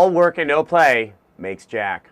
all work and no play makes Jack.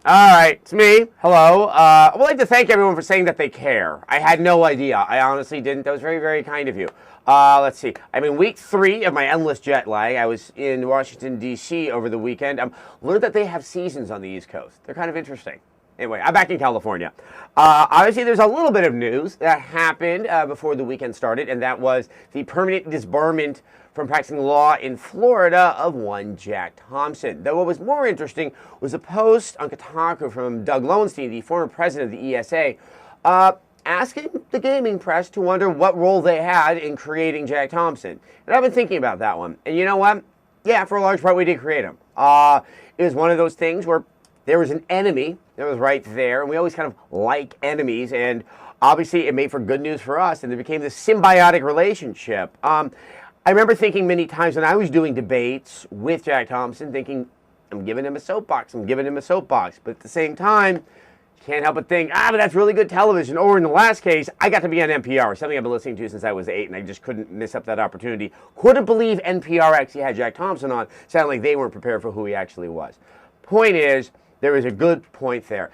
All right, it's me. Hello. I would like to thank everyone for saying that they care. I had no idea. I honestly didn't. That was very, very kind of you. Let's see. I'm in week 3 of my endless jet lag. I was in Washington, D.C. over the weekend. Learned that they have seasons on the East Coast. They're kind of interesting. Anyway, I'm back in California. Obviously, there's a little bit of news that happened before the weekend started, and that was the permanent disbarment from practicing law in Florida of one Jack Thompson. Though what was more interesting was a post on Kotaku from Doug Lowenstein, the former president of the ESA, asking the gaming press to wonder what role they had in creating Jack Thompson. And I've been thinking about that one. And you know what? Yeah, for a large part, we did create him. It was one of those things where there was an enemy that was right there, and we always kind of like enemies, and obviously it made for good news for us, and it became this symbiotic relationship. I remember thinking many times when I was doing debates with Jack Thompson, thinking, I'm giving him a soapbox, but at the same time, you can't help but think, but that's really good television. Or in the last case, I got to be on NPR, something I've been listening to since I was 8, and I just couldn't miss up that opportunity. Couldn't believe NPR actually had Jack Thompson on. Sounded like they weren't prepared for who he actually was. Point is, there is a good point there.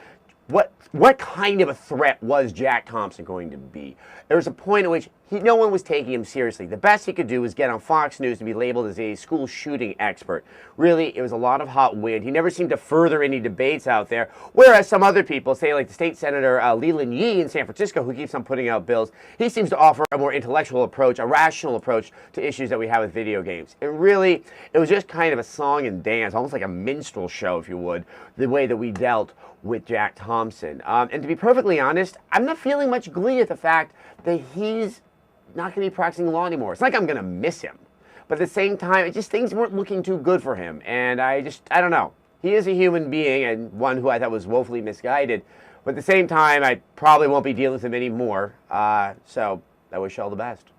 What kind of a threat was Jack Thompson going to be? There was a point at which no one was taking him seriously. The best he could do was get on Fox News and be labeled as a school shooting expert. Really, it was a lot of hot wind. He never seemed to further any debates out there, whereas some other people, say like the state senator Leland Yee in San Francisco, who keeps on putting out bills, he seems to offer a more intellectual approach, a rational approach to issues that we have with video games. And really, it was just kind of a song and dance, almost like a minstrel show, if you would, the way that we dealt with Jack Thompson. And to be perfectly honest, I'm not feeling much glee at the fact that he's not going to be practicing law anymore. It's like I'm going to miss him. But at the same time, things weren't looking too good for him. And I don't know. He is a human being and one who I thought was woefully misguided. But at the same time, I probably won't be dealing with him anymore. So I wish you all the best.